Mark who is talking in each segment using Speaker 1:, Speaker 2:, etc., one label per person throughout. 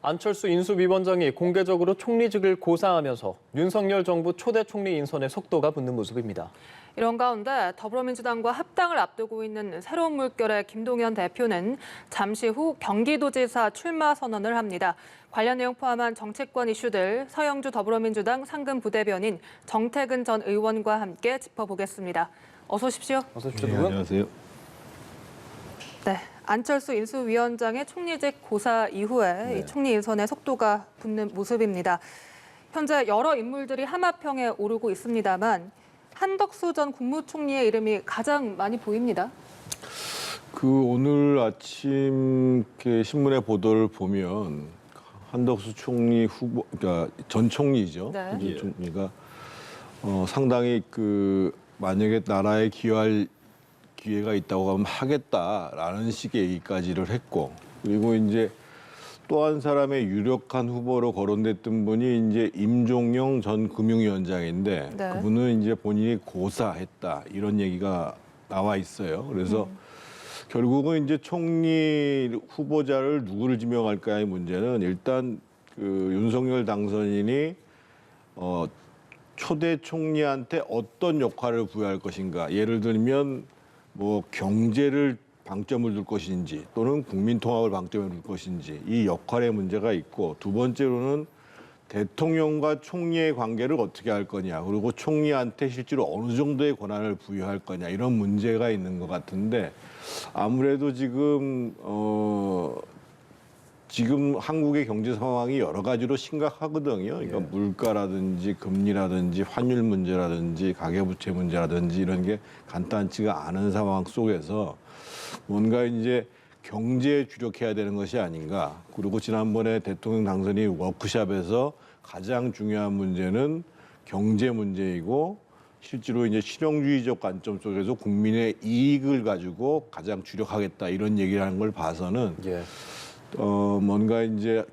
Speaker 1: 안철수 인수위원장이 공개적으로 총리직을 고사하면서 윤석열 정부 초대 총리 인선에 속도가 붙는 모습입니다.
Speaker 2: 이런 가운데 더불어민주당과 합당을 앞두고 있는 새로운 물결의 김동연 대표는 잠시 후 경기도지사 출마 선언을 합니다. 관련 내용 포함한 정치권 이슈들 서영주 더불어민주당 상근 부대변인 정태근 전 의원과 함께 짚어보겠습니다. 어서 오십시오.
Speaker 1: 어서 오십시오.
Speaker 3: 네, 안녕하세요.
Speaker 2: 네, 안철수 인수위원장의 총리직 고사 이후에 이 총리 인선에 속도가 붙는 모습입니다. 현재 여러 인물들이 하마평에 오르고 있습니다만 한덕수 전 국무총리의 이름이 가장 많이 보입니다.
Speaker 3: 오늘 아침 신문의 보도를 보면 한덕수 총리 후보, 그러니까 전 총리죠.
Speaker 2: 네.
Speaker 3: 전 총리가 상당히 만약에 나라에 기여할 기회가 있다고 하면 하겠다라는 식의 얘기까지를 했고, 그리고 이제 또 한 사람의 유력한 후보로 거론됐던 분이 이제 임종영 전 금융위원장인데
Speaker 2: 네.
Speaker 3: 그분은 이제 본인이 고사했다 이런 얘기가 나와 있어요. 그래서 결국은 이제 총리 후보자를 누구를 지명할까의 문제는 일단 윤석열 당선인이 초대 총리한테 어떤 역할을 부여할 것인가. 예를 들면 뭐 경제를 방점을 둘 것인지 또는 국민 통합을 방점을 둘 것인지 이 역할의 문제가 있고, 두 번째로는 대통령과 총리의 관계를 어떻게 할 거냐, 그리고 총리한테 실제로 어느 정도의 권한을 부여할 거냐, 이런 문제가 있는 것 같은데, 아무래도 지금 한국의 경제 상황이 여러 가지로 심각하거든요. 그러니까 물가라든지 금리라든지 환율 문제라든지 가계부채 문제라든지 이런 게 간단치가 않은 상황 속에서 뭔가 이제 경제에 주력해야 되는 것이 아닌가. 그리고 지난번에 대통령 당선이 워크숍에서 가장 중요한 문제는 경제 문제이고, 실제로 이제 실용주의적 관점 속에서 국민의 이익을 가지고 가장 주력하겠다 이런 얘기를 하는 걸 봐서는 뭔가 이제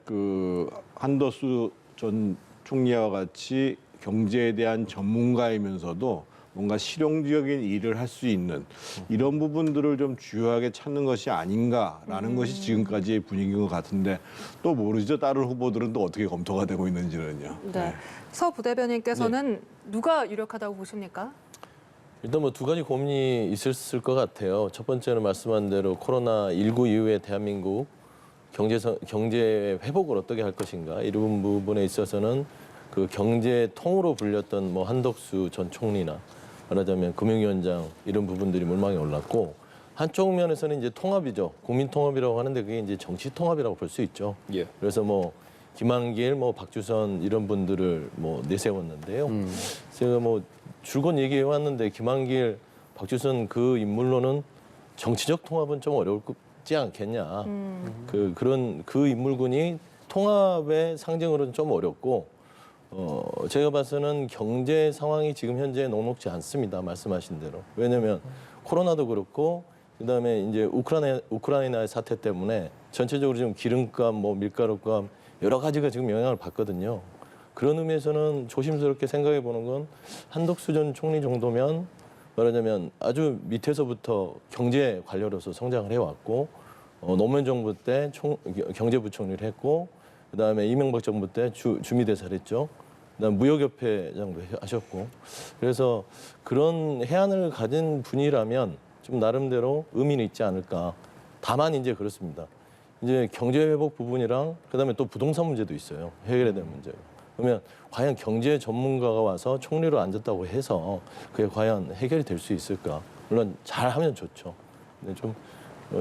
Speaker 3: 한덕수 전 총리와 같이 경제에 대한 전문가이면서도 뭔가 실용적인 일을 할 수 있는 이런 부분들을 좀 주요하게 찾는 것이 아닌가라는 것이 지금까지의 분위기인 것 같은데, 또 모르죠. 다른 후보들은 또 어떻게 검토가 되고 있는지는요.
Speaker 2: 네. 서 부대변인께서는 누가 유력하다고 보십니까?
Speaker 4: 일단 뭐 두 가지 고민이 있었을 것 같아요. 첫 번째는 말씀한 대로 코로나19 이후에 대한민국 경제 회복을 어떻게 할 것인가, 이런 부분에 있어서는 그 경제통으로 불렸던 뭐 한덕수 전 총리나 말하자면 금융위원장 이런 부분들이 물망에 올랐고, 한쪽 면에서는 이제 통합이죠. 국민 통합이라고 하는데 그게 이제 정치 통합이라고 볼 수 있죠. 그래서 뭐 김한길, 뭐 박주선 이런 분들을 뭐 내세웠는데요. 제가 뭐 줄곧 얘기해 왔는데 김한길, 박주선 그 인물로는 정치적 통합은 좀 어렵지 않겠냐. 그런 인물군이 통합의 상징으로는 좀 어렵고, 제가 봐서는 경제 상황이 지금 현재 녹록지 않습니다. 말씀하신 대로. 왜냐하면 코로나도 그렇고, 그다음에 이제 우크라이나의 사태 때문에 전체적으로 지금 기름값, 뭐 밀가루값 여러 가지가 지금 영향을 받거든요. 그런 의미에서는 조심스럽게 생각해 보는 건 한덕수 전 총리 정도면 말하자면 아주 밑에서부터 경제 관료로서 성장을 해왔고, 노무현 정부 때 경제부총리를 했고, 그다음에 이명박 정부 때 주미대사를 했죠. 그다음 무역협회장도 하셨고, 그래서 그런 해안을 가진 분이라면 좀 나름대로 의미는 있지 않을까. 다만 이제 그렇습니다. 이제 경제 회복 부분이랑 그다음에 또 부동산 문제도 있어요. 해결해야 될 문제가. 그러면 과연 경제 전문가가 와서 총리로 앉았다고 해서 그게 과연 해결이 될 수 있을까? 물론 잘하면 좋죠. 근데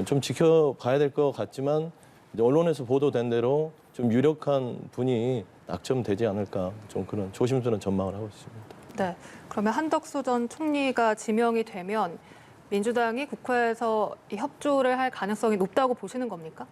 Speaker 4: 좀 지켜봐야 될 것 같지만, 이제 언론에서 보도된 대로 좀 유력한 분이 낙점되지 않을까, 좀 그런 조심스러운 전망을 하고 있습니다.
Speaker 2: 네. 그러면 한덕수 전 총리가 지명이 되면 민주당이 국회에서 이 협조를 할 가능성이 높다고 보시는 겁니까?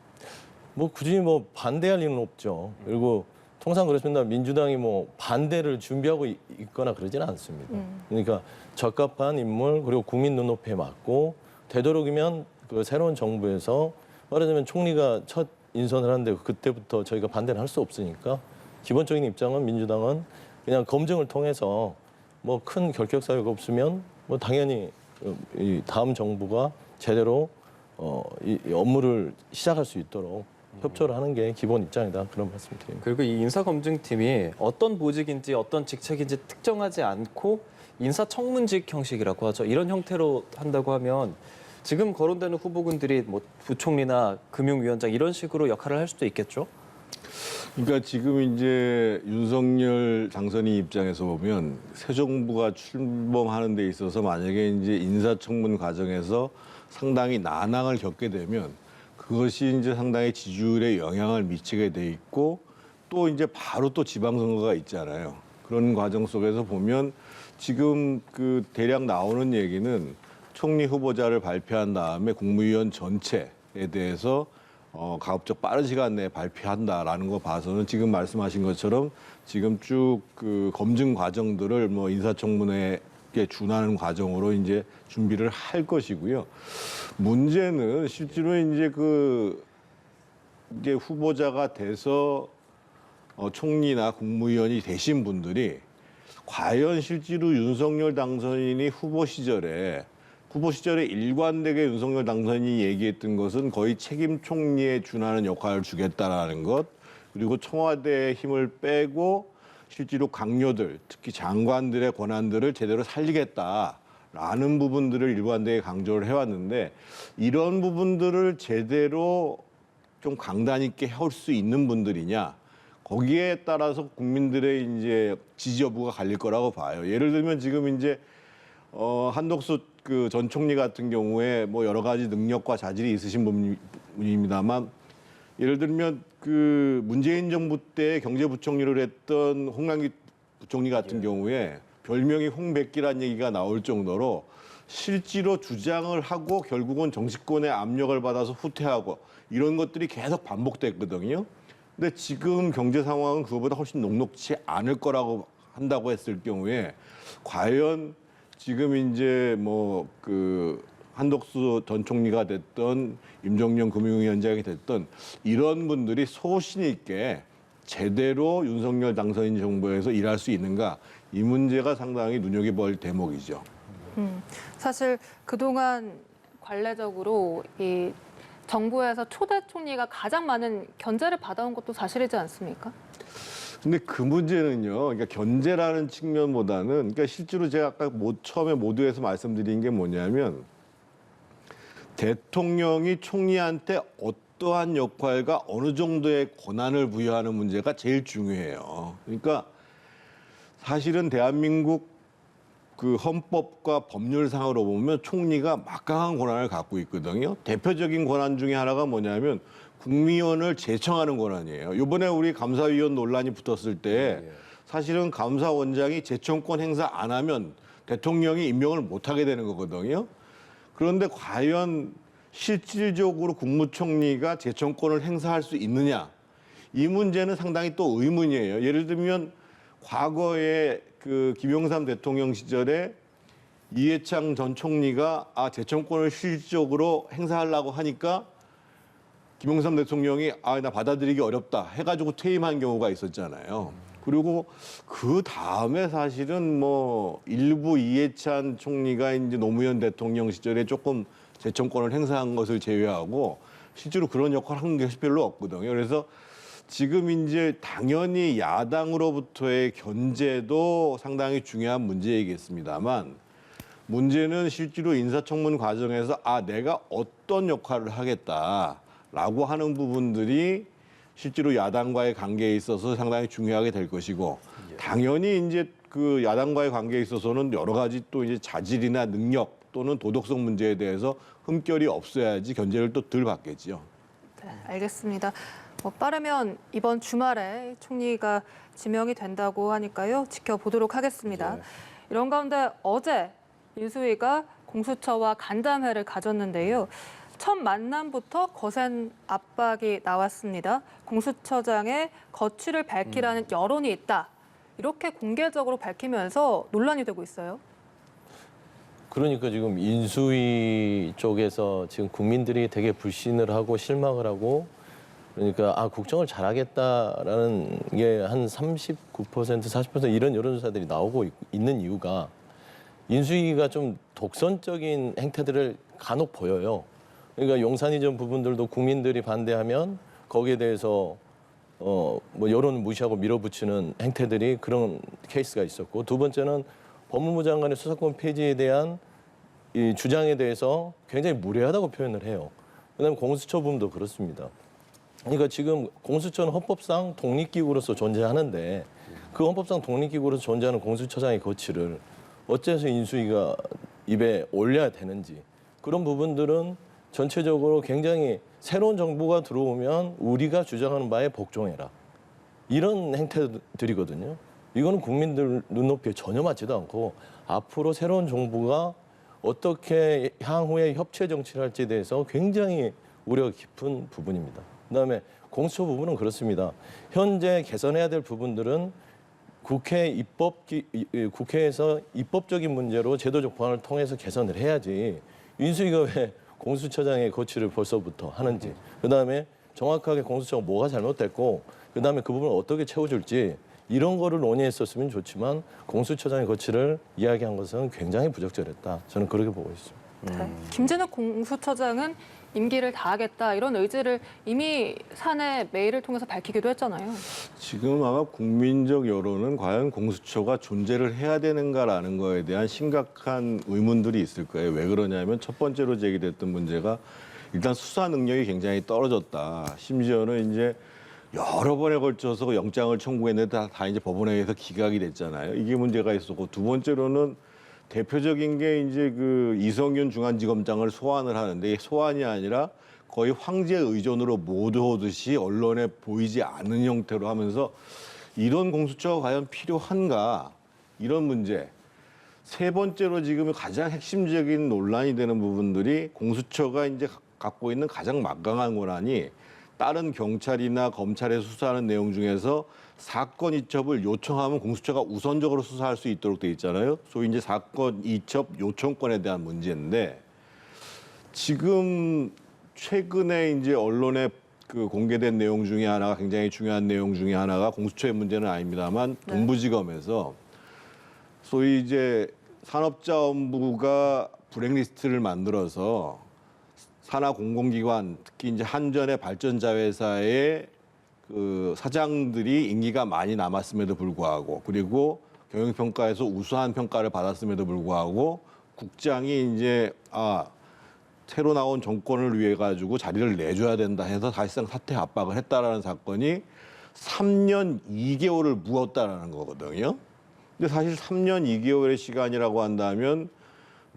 Speaker 4: 뭐 굳이 뭐 반대할 리는 없죠. 그리고 통상 그렇습니다. 민주당이 뭐 반대를 준비하고 있거나 그러지는 않습니다. 그러니까 적합한 인물, 그리고 국민 눈높이에 맞고, 되도록이면 그 새로운 정부에서 말하자면 총리가 첫 인선을 하는데 그때부터 저희가 반대를 할 수 없으니까, 기본적인 입장은 민주당은 그냥 검증을 통해서 뭐 큰 결격 사유가 없으면 뭐 당연히 이 다음 정부가 제대로 이 업무를 시작할 수 있도록 협조를 하는 게 기본 입장이다 그런 말씀드립니다.
Speaker 1: 그리고 이 인사검증팀이 어떤 보직인지 어떤 직책인지 특정하지 않고 인사청문직 형식이라고 하죠. 이런 형태로 한다고 하면 지금 거론되는 후보군들이 뭐 부총리나 금융위원장 이런 식으로 역할을 할 수도 있겠죠.
Speaker 3: 그러니까 지금 이제 윤석열 당선인 입장에서 보면 새 정부가 출범하는 데 있어서 만약에 이제 인사청문 과정에서 상당히 난항을 겪게 되면 그것이 이제 상당히 지지율에 영향을 미치게 돼 있고 또 이제 바로 또 지방선거가 있잖아요. 그런 과정 속에서 보면 지금 그 대략 나오는 얘기는 총리 후보자를 발표한 다음에 국무위원 전체에 대해서 가급적 빠른 시간 내에 발표한다라는 거 봐서는 지금 말씀하신 것처럼 지금 쭉 그 검증 과정들을 뭐 인사청문회에 준하는 과정으로 이제 준비를 할 것이고요. 문제는 실제로 이제 후보자가 돼서 총리나 국무위원이 되신 분들이 과연 실제로 윤석열 당선인이 후보 시절에 일관되게 윤석열 당선인이 얘기했던 것은 거의 책임 총리에 준하는 역할을 주겠다라는 것, 그리고 청와대의 힘을 빼고 실제로 강요들, 특히 장관들의 권한들을 제대로 살리겠다라는 부분들을 일관되게 강조를 해왔는데 이런 부분들을 제대로 좀 강단 있게 해올 수 있는 분들이냐, 거기에 따라서 국민들의 이제 지지 여부가 갈릴 거라고 봐요. 예를 들면 지금 이제 한덕수 그 전 총리 같은 경우에 뭐 여러 가지 능력과 자질이 있으신 분입니다만 예를 들면 그 문재인 정부 때 경제부총리를 했던 홍남기 부총리 같은 경우에 별명이 홍백기란 얘기가 나올 정도로 실제로 주장을 하고 결국은 정치권의 압력을 받아서 후퇴하고 이런 것들이 계속 반복됐거든요. 근데 지금 경제 상황은 그거보다 훨씬 녹록치 않을 거라고 한다고 했을 경우에 과연 지금 이제 뭐 그 한덕수 전 총리가 됐던 임종영 금융위원장이 됐던 이런 분들이 소신 있게 제대로 윤석열 당선인 정부에서 일할 수 있는가, 이 문제가 상당히 눈여겨볼 대목이죠.
Speaker 2: 사실 그동안 관례적으로 이 정부에서 초대 총리가 가장 많은 견제를 받아온 것도 사실이지 않습니까?
Speaker 3: 근데 그 문제는요, 그러니까 견제라는 측면보다는, 그러니까 실제로 제가 아까 처음에 모두에서 말씀드린 게 뭐냐면, 대통령이 총리한테 어떠한 역할과 어느 정도의 권한을 부여하는 문제가 제일 중요해요. 그러니까 사실은 대한민국 그 헌법과 법률상으로 보면 총리가 막강한 권한을 갖고 있거든요. 대표적인 권한 중에 하나가 뭐냐면 국무위원을 제청하는 권한이에요. 이번에 우리 감사위원 논란이 붙었을 때 사실은 감사원장이 제청권 행사 안 하면 대통령이 임명을 못 하게 되는 거거든요. 그런데 과연 실질적으로 국무총리가 제청권을 행사할 수 있느냐? 이 문제는 상당히 또 의문이에요. 예를 들면 과거에 그 김영삼 대통령 시절에 이해창 전 총리가 제청권을 실질적으로 행사하려고 하니까 김영삼 대통령이 나 받아들이기 어렵다 해가지고 퇴임한 경우가 있었잖아요. 그리고 그 다음에 사실은 뭐 일부 이해찬 총리가 이제 노무현 대통령 시절에 조금 제청권을 행사한 것을 제외하고 실제로 그런 역할을 한 게 별로 없거든요. 그래서 지금 이제 당연히 야당으로부터의 견제도 상당히 중요한 문제이겠습니다만 문제는 실제로 인사청문 과정에서 내가 어떤 역할을 하겠다라고 하는 부분들이 실제로 야당과의 관계에 있어서 상당히 중요하게 될 것이고 당연히 이제 그 야당과의 관계에 있어서는 여러 가지 또 이제 자질이나 능력 또는 도덕성 문제에 대해서 흠결이 없어야지 견제를 또 덜 받겠죠.
Speaker 2: 네, 알겠습니다. 빠르면 이번 주말에 총리가 지명이 된다고 하니까요. 지켜보도록 하겠습니다. 이런 가운데 어제 인수위가 공수처와 간담회를 가졌는데요. 첫 만남부터 거센 압박이 나왔습니다. 공수처장의 거취를 밝히라는 여론이 있다. 이렇게 공개적으로 밝히면서 논란이 되고 있어요.
Speaker 4: 그러니까 지금 인수위 쪽에서 지금 국민들이 되게 불신을 하고 실망을 하고 그러니까 국정을 잘하겠다라는 게 한 39%, 40% 이런 여론조사들이 나오고 있는 이유가 인수위가 좀 독선적인 행태들을 간혹 보여요. 그러니까 용산 이전 부분들도 국민들이 반대하면 거기에 대해서 뭐 여론을 무시하고 밀어붙이는 행태들이 그런 케이스가 있었고, 두 번째는 법무부 장관의 수사권 폐지에 대한 이 주장에 대해서 굉장히 무례하다고 표현을 해요. 그다음에 공수처분도 그렇습니다. 그러니까 지금 공수처는 헌법상 독립기구로서 존재하는데 그 헌법상 독립기구로서 존재하는 공수처장의 거취를 어째서 인수위가 입에 올려야 되는지, 그런 부분들은 전체적으로 굉장히 새로운 정부가 들어오면 우리가 주장하는 바에 복종해라, 이런 행태들이거든요. 이거는 국민들 눈높이에 전혀 맞지도 않고 앞으로 새로운 정부가 어떻게 향후에 협치 정치를 할지에 대해서 굉장히 우려가 깊은 부분입니다. 그다음에 공수처 부분은 그렇습니다. 현재 개선해야 될 부분들은 국회에서 입법적인 문제로 제도적 보완을 통해서 개선을 해야지, 인수위가 왜 공수처장의 거취를 벌써부터 하는지, 그다음에 정확하게 공수처가 뭐가 잘못됐고 그다음에 그 부분을 어떻게 채워줄지, 이런 거를 논의했었으면 좋지만 공수처장의 거취를 이야기한 것은 굉장히 부적절했다. 저는 그렇게 보고 있습니다.
Speaker 2: 네. 김진욱 공수처장은 임기를 다하겠다 이런 의지를 이미 사내 메일을 통해서 밝히기도 했잖아요.
Speaker 3: 지금 아마 국민적 여론은 과연 공수처가 존재를 해야 되는가라는 거에 대한 심각한 의문들이 있을 거예요. 왜 그러냐면 첫 번째로 제기됐던 문제가 일단 수사 능력이 굉장히 떨어졌다. 심지어는 이제 여러 번에 걸쳐서 영장을 청구했는데 다 이제 법원에 의해서 기각이 됐잖아요. 이게 문제가 있었고, 두 번째로는 대표적인 게 이제 그 이성윤 중앙지검장을 소환을 하는데, 이 소환이 아니라 거의 황제 의존으로 모두하듯이 언론에 보이지 않는 형태로 하면서 이런 공수처가 과연 필요한가, 이런 문제. 세 번째로 지금 가장 핵심적인 논란이 되는 부분들이 공수처가 이제 갖고 있는 가장 막강한 권한이 다른 경찰이나 검찰에 수사하는 내용 중에서 사건 이첩을 요청하면 공수처가 우선적으로 수사할 수 있도록 돼 있잖아요. 소위 이제 사건 이첩 요청권에 대한 문제인데, 지금 최근에 이제 언론에 그 공개된 내용 중에 하나가, 굉장히 중요한 내용 중에 하나가, 공수처의 문제는 아닙니다만 동부지검에서 소위 이제 산업자원부가 블랙리스트를 만들어서 산하 공공기관, 특히 이제 한전의 발전자 회사의 그 사장들이 임기가 많이 남았음에도 불구하고, 그리고 경영평가에서 우수한 평가를 받았음에도 불구하고 국장이 이제 새로 나온 정권을 위해 가지고 자리를 내줘야 된다 해서 사실상 사퇴 압박을 했다라는 사건이 3년 2개월을 묵었다라는 거거든요. 근데 사실 3년 2개월의 시간이라고 한다면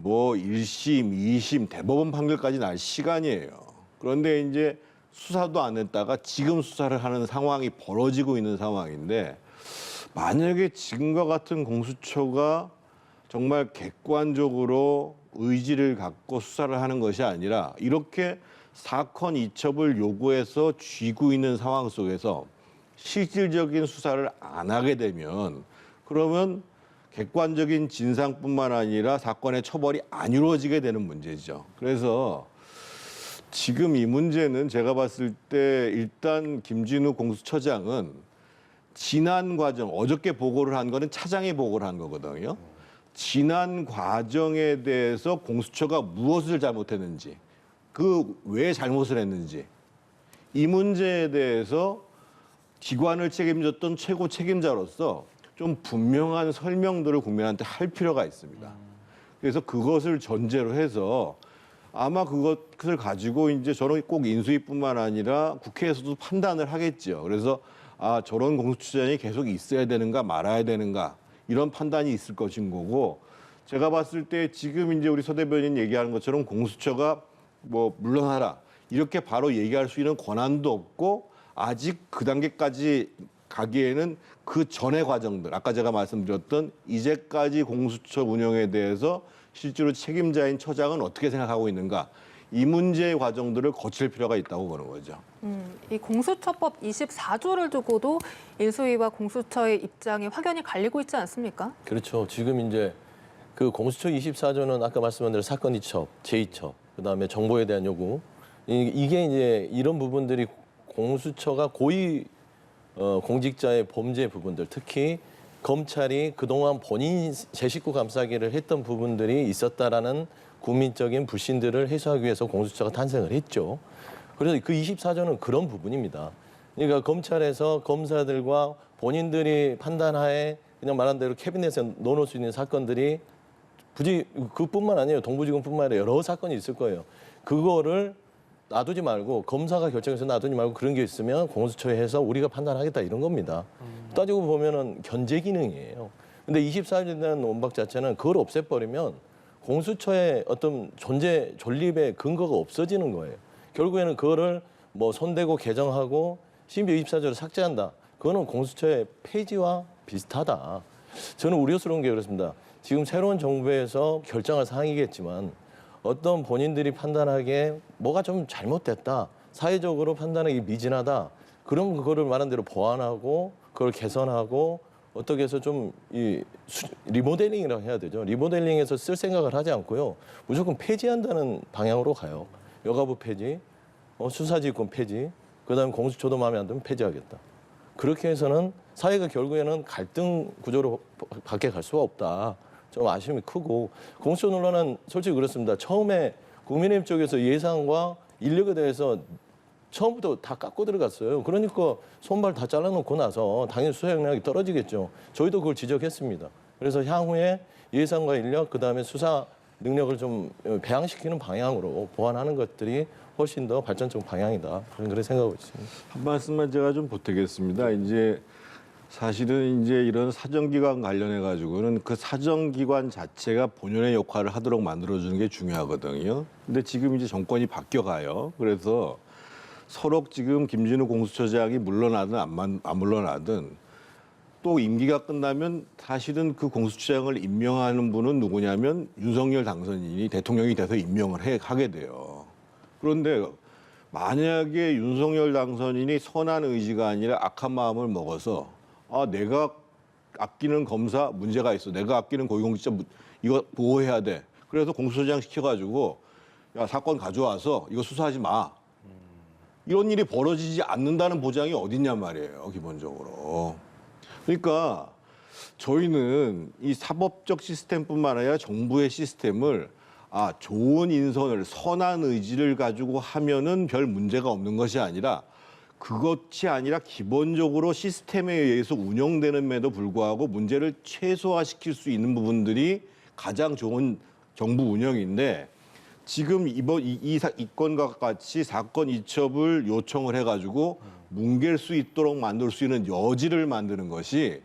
Speaker 3: 뭐 1심, 2심, 대법원 판결까지 날 시간이에요. 그런데 이제 수사도 안 했다가 지금 수사를 하는 상황이 벌어지고 있는 상황인데, 만약에 지금과 같은 공수처가 정말 객관적으로 의지를 갖고 수사를 하는 것이 아니라 이렇게 사건 이첩을 요구해서 쥐고 있는 상황 속에서 실질적인 수사를 안 하게 되면, 그러면 객관적인 진상뿐만 아니라 사건의 처벌이 안 이루어지게 되는 문제죠. 그래서 지금 이 문제는 제가 봤을 때 일단 김진욱 공수처장은 지난 과정, 어저께 보고를 한 거는 차장이 보고를 한 거거든요. 지난 과정에 대해서 공수처가 무엇을 잘못했는지, 그 왜 잘못을 했는지, 이 문제에 대해서 기관을 책임졌던 최고 책임자로서 좀 분명한 설명들을 국민한테 할 필요가 있습니다. 그래서 그것을 전제로 해서 아마 그것을 가지고 이제 저는 꼭 인수위뿐만 아니라 국회에서도 판단을 하겠죠. 그래서 저런 공수처장이 계속 있어야 되는가 말아야 되는가, 이런 판단이 있을 것인 거고, 제가 봤을 때 지금 이제 우리 서 대변인 얘기하는 것처럼 공수처가 뭐 물러나라 이렇게 바로 얘기할 수 있는 권한도 없고, 아직 그 단계까지 가기에는 그 전의 과정들, 아까 제가 말씀드렸던 이제까지 공수처 운영에 대해서 실제로 책임자인 처장은 어떻게 생각하고 있는가, 이 문제의 과정들을 거칠 필요가 있다고 보는 거죠.
Speaker 2: 이 공수처법 24조를 두고도 인수위와 공수처의 입장이 확연히 갈리고 있지 않습니까?
Speaker 4: 그렇죠. 지금 이제 그 공수처 24조는 아까 말씀한 대로 사건 이첩, 재이첩, 그다음에 정보에 대한 요구, 이게 이제 이런 부분들이 공수처가 고위 공직자의 범죄 부분들, 특히 검찰이 그동안 본인 제 식구 감싸기를 했던 부분들이 있었다라는 국민적인 불신들을 해소하기 위해서 공수처가 탄생을 했죠. 그래서 그 24조는 그런 부분입니다. 그러니까 검찰에서 검사들과 본인들이 판단하에 그냥 말한 대로 캐비넷에 넣어놓을 수 있는 사건들이 굳이 그뿐만 아니에요. 동부지검뿐만 아니라 여러 사건이 있을 거예요. 그거를 놔두지 말고 검사가 결정해서 놔두지 말고 그런 게 있으면 공수처에 해서 우리가 판단하겠다 이런 겁니다. 따지고 보면은 견제 기능이에요. 근데 24일에 대한 원박 자체는 그걸 없애버리면 공수처의 어떤 존재 존립의 근거가 없어지는 거예요. 결국에는 그거를 뭐 손대고 개정하고 심지어 24조를 삭제한다. 그거는 공수처의 폐지와 비슷하다. 저는 우려스러운 게 그렇습니다. 지금 새로운 정부에서 결정할 사항이겠지만 어떤 본인들이 판단하기에 뭐가 좀 잘못됐다. 사회적으로 판단하기 미진하다. 그럼 그거를 말한 대로 보완하고 그걸 개선하고 어떻게 해서 좀 이 리모델링이라고 해야 되죠. 리모델링해서 쓸 생각을 하지 않고요. 무조건 폐지한다는 방향으로 가요. 여가부 폐지, 수사지휘권 폐지, 그다음에 공수처도 마음에 안 들면 폐지하겠다. 그렇게 해서는 사회가 결국에는 갈등 구조로 밖에 갈 수가 없다. 좀 아쉬움이 크고 공수처 논란은 솔직히 그렇습니다. 처음에 국민의힘 쪽에서 예산과 인력에 대해서 처음부터 다 깎고 들어갔어요. 그러니까 손발 다 잘라놓고 나서 당연히 수사 역량이 떨어지겠죠. 저희도 그걸 지적했습니다. 그래서 향후에 예산과 인력 그다음에 수사 능력을 좀 배양시키는 방향으로 보완하는 것들이 훨씬 더 발전적 방향이다. 그런 생각하고 있습니다.
Speaker 3: 한 말씀만 제가 좀 보태겠습니다. 이제 사실은 이제 이런 사정기관 관련해 가지고는 그 사정기관 자체가 본연의 역할을 하도록 만들어주는 게 중요하거든요. 근데 지금 이제 정권이 바뀌어가요. 그래서 서로 지금 김진우 공수처장이 물러나든 안 물러나든 또 임기가 끝나면 사실은 그 공수처장을 임명하는 분은 누구냐면 윤석열 당선인이 대통령이 돼서 임명을 하게 돼요. 그런데 만약에 윤석열 당선인이 선한 의지가 아니라 악한 마음을 먹어서 내가 아끼는 검사 문제가 있어. 내가 아끼는 고위공직자 이거 보호해야 돼. 그래서 공수처장 시켜가지고 야 사건 가져와서 이거 수사하지 마. 이런 일이 벌어지지 않는다는 보장이 어딨냔 말이에요. 기본적으로. 그러니까 저희는 이 사법적 시스템뿐만 아니라 정부의 시스템을 좋은 인선을 선한 의지를 가지고 하면은 별 문제가 없는 것이 아니라 그것이 아니라 기본적으로 시스템에 의해서 운영되는에도 불구하고 문제를 최소화시킬 수 있는 부분들이 가장 좋은 정부 운영인데 지금 이번 이 건과 같이 사건 이첩을 요청을 해가지고 뭉갤 수 있도록 만들 수 있는 여지를 만드는 것이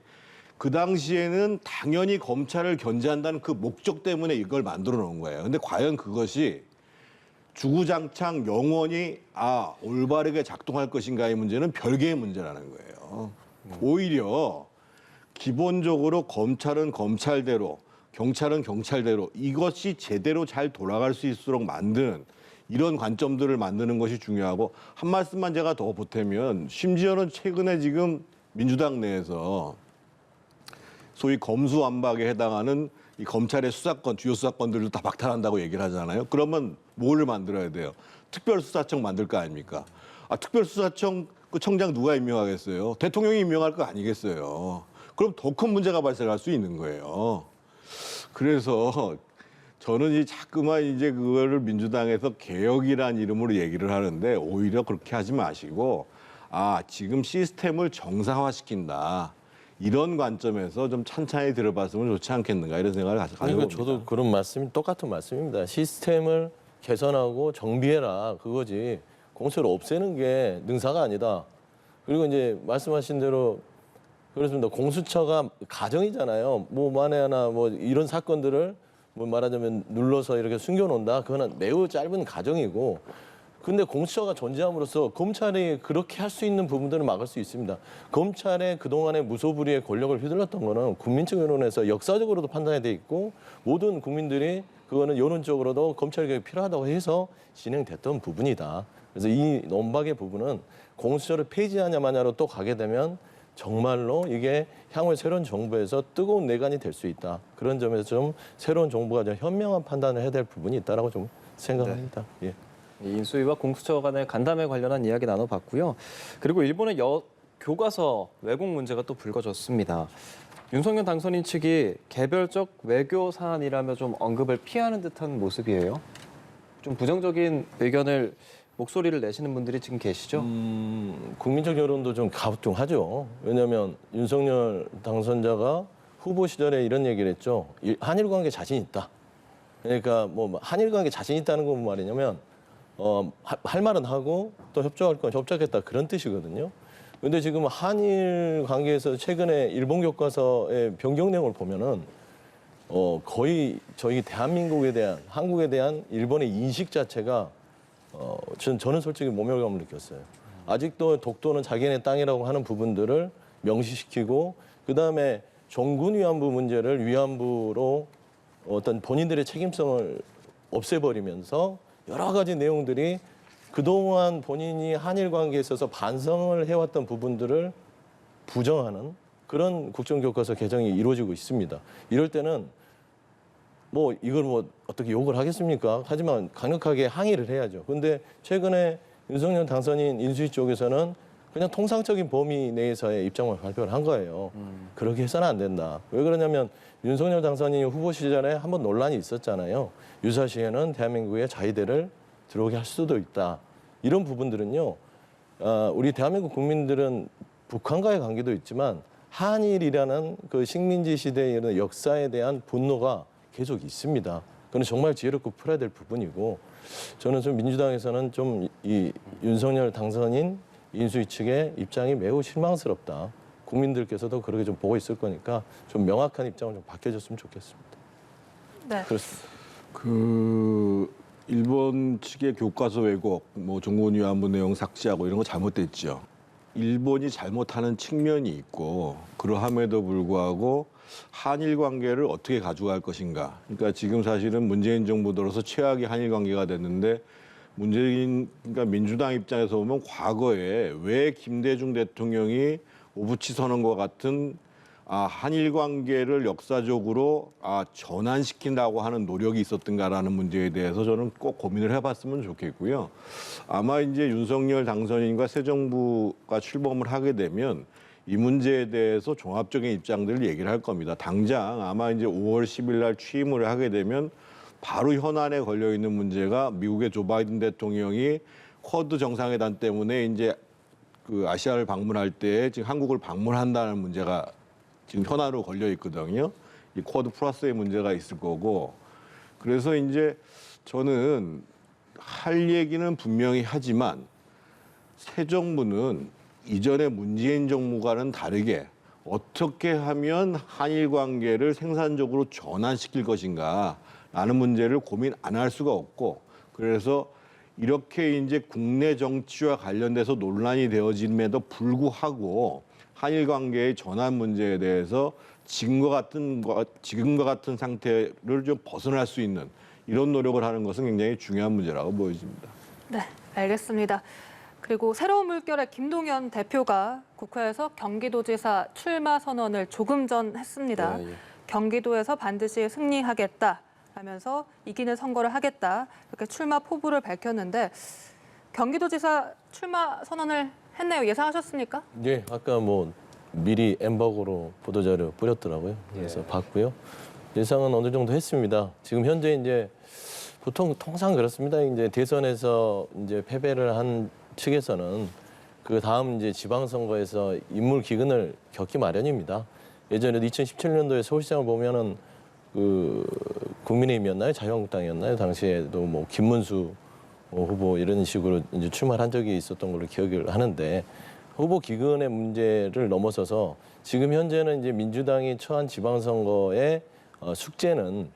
Speaker 3: 그 당시에는 당연히 검찰을 견제한다는 그 목적 때문에 이걸 만들어 놓은 거예요. 근데 과연 그것이 주구장창 영원히 올바르게 작동할 것인가의 문제는 별개의 문제라는 거예요. 오히려 기본적으로 검찰은 검찰대로 경찰은 경찰대로 이것이 제대로 잘 돌아갈 수 있도록 만드는 이런 관점들을 만드는 것이 중요하고 한 말씀만 제가 더 보태면 심지어는 최근에 지금 민주당 내에서 소위 검수완박에 해당하는 이 검찰의 수사권, 주요 수사권들도 다 박탈한다고 얘기를 하잖아요. 그러면 뭐를 만들어야 돼요? 특별수사청 만들 거 아닙니까? 특별수사청 그 청장 누가 임명하겠어요? 대통령이 임명할 거 아니겠어요? 그럼 더 큰 문제가 발생할 수 있는 거예요. 그래서 저는 자꾸만 이제 그거를 민주당에서 개혁이라는 이름으로 얘기를 하는데 오히려 그렇게 하지 마시고 지금 시스템을 정상화시킨다. 이런 관점에서 좀 찬찬히 들어봤으면 좋지 않겠는가 이런 생각을 가지고
Speaker 4: 그러니까
Speaker 3: 봅니다.
Speaker 4: 저도 그런 말씀이 똑같은 말씀입니다. 시스템을 개선하고 정비해라 그거지 공수처를 없애는 게 능사가 아니다. 그리고 이제 말씀하신 대로 그렇습니다. 공수처가 가정이잖아요. 뭐 만에 하나 뭐 이런 사건들을 뭐 말하자면 눌러서 이렇게 숨겨놓는다. 그거는 매우 짧은 가정이고. 근데 공수처가 존재함으로써 검찰이 그렇게 할 수 있는 부분들을 막을 수 있습니다. 검찰의 그동안의 무소불위의 권력을 휘둘렀던 거는 국민적 여론에서 역사적으로도 판단이 돼 있고 모든 국민들이 그거는 여론적으로도 검찰 개혁이 필요하다고 해서 진행됐던 부분이다. 그래서 이 논박의 부분은 공수처를 폐지하냐 마냐로 또 가게 되면 정말로 이게 향후에 새로운 정부에서 뜨거운 내관이 될 수 있다. 그런 점에서 좀 새로운 정부가 좀 현명한 판단을 해야 될 부분이 있다라고 좀 생각합니다. 예.
Speaker 1: 이 인수위와 공수처 간의 간담회 관련한 이야기 나눠봤고요. 그리고 일본의 교과서 왜곡 문제가 또 불거졌습니다. 윤석열 당선인 측이 개별적 외교 사안이라며 좀 언급을 피하는 듯한 모습이에요. 좀 부정적인 의견을 목소리를 내시는 분들이 지금 계시죠?
Speaker 4: 국민적 여론도 좀 가부뚱하죠. 왜냐하면 윤석열 당선자가 후보 시절에 이런 얘기를 했죠. 한일 관계 자신 있다. 그러니까 뭐 한일 관계 자신 있다는 건 무슨 말이냐면 할 말은 하고 또 협조할 건 협조하겠다 그런 뜻이거든요. 근데 지금 한일 관계에서 최근에 일본 교과서의 변경 내용을 보면은 거의 저희 대한민국에 대한 한국에 대한 일본의 인식 자체가 저는 솔직히 모멸감을 느꼈어요. 아직도 독도는 자기네 땅이라고 하는 부분들을 명시시키고 그다음에 종군 위안부 문제를 위안부로 어떤 본인들의 책임성을 없애버리면서 여러 가지 내용들이 그동안 본인이 한일 관계에 있어서 반성을 해왔던 부분들을 부정하는 그런 국정교과서 개정이 이루어지고 있습니다. 이럴 때는 뭐 이걸 뭐 어떻게 욕을 하겠습니까? 하지만 강력하게 항의를 해야죠. 근데 최근에 윤석열 당선인 인수위 쪽에서는 그냥 통상적인 범위 내에서의 입장만 발표를 한 거예요. 그렇게 해서는 안 된다. 왜 그러냐면 윤석열 당선인 후보 시절에 한번 논란이 있었잖아요. 유사시에는 대한민국의 자위대를 들어오게 할 수도 있다. 이런 부분들은요. 우리 대한민국 국민들은 북한과의 관계도 있지만 한일이라는 그 식민지 시대의 이런 역사에 대한 분노가 계속 있습니다. 그건 정말 지혜롭고 풀어야 될 부분이고 저는 좀 민주당에서는 좀 이 윤석열 당선인 인수위 측의 입장이 매우 실망스럽다. 국민들께서도 그렇게 좀 보고 있을 거니까 좀 명확한 입장을 좀 밝혀줬으면 좋겠습니다.
Speaker 2: 네.
Speaker 4: 그렇습니다.
Speaker 3: 그 일본 측의 교과서 왜곡, 뭐 종군 위안부 내용 삭제하고 이런 거 잘못됐죠. 일본이 잘못하는 측면이 있고 그러함에도 불구하고 한일 관계를 어떻게 가져갈 것인가. 그러니까 지금 사실은 문재인 정부 들어서 최악의 한일 관계가 됐는데 그러니까 민주당 입장에서 보면 과거에 왜 김대중 대통령이 오부치 선언과 같은 한일 관계를 역사적으로 전환시킨다고 하는 노력이 있었던가라는 문제에 대해서 저는 꼭 고민을 해봤으면 좋겠고요. 아마 이제 윤석열 당선인과 새 정부가 출범을 하게 되면 이 문제에 대해서 종합적인 입장들을 얘기를 할 겁니다. 당장 아마 이제 5월 10일 날 취임을 하게 되면 바로 현안에 걸려 있는 문제가 미국의 조 바이든 대통령이 쿼드 정상회담 때문에 이제 그 아시아를 방문할 때 지금 한국을 방문한다는 문제가 지금 현안으로 걸려 있거든요. 이 쿼드 플러스의 문제가 있을 거고. 그래서 이제 저는 할 얘기는 분명히 하지만 새 정부는 이전의 문재인 정부와는 다르게 어떻게 하면 한일 관계를 생산적으로 전환시킬 것인가 라는 문제를 고민 안 할 수가 없고 그래서 이렇게 이제 국내 정치와 관련돼서 논란이 되어짐에도 불구하고 한일 관계의 전환 문제에 대해서 지금과 같은 상태를 좀 벗어날 수 있는 이런 노력을 하는 것은 굉장히 중요한 문제라고 보여집니다.
Speaker 2: 네, 알겠습니다. 그리고 새로운 물결의 김동연 대표가 국회에서 경기도지사 출마 선언을 조금 전 했습니다.
Speaker 1: 예.
Speaker 2: 경기도에서 반드시 승리하겠다 하면서 이기는 선거를 하겠다 이렇게 출마 포부를 밝혔는데 경기도지사 출마 선언을 했나요? 예상하셨습니까?
Speaker 4: 예, 아까 뭐 미리 엠버거로 보도자료 뿌렸더라고요. 그래서 봤고요. 예상은 어느 정도 했습니다. 지금 현재 이제 통상 그렇습니다. 이제 대선에서 이제 패배를 한 측에서는 그 다음 이제 지방선거에서 인물 기근을 겪기 마련입니다. 예전에 2017년도에 서울시장을 보면은 그 국민의힘이었나요? 자유한국당이었나요? 당시에도 뭐 김문수 후보 이런 식으로 이제 출마를 한 적이 있었던 걸로 기억을 하는데 후보 기근의 문제를 넘어서서 지금 현재는 이제 민주당이 처한 지방선거의 숙제는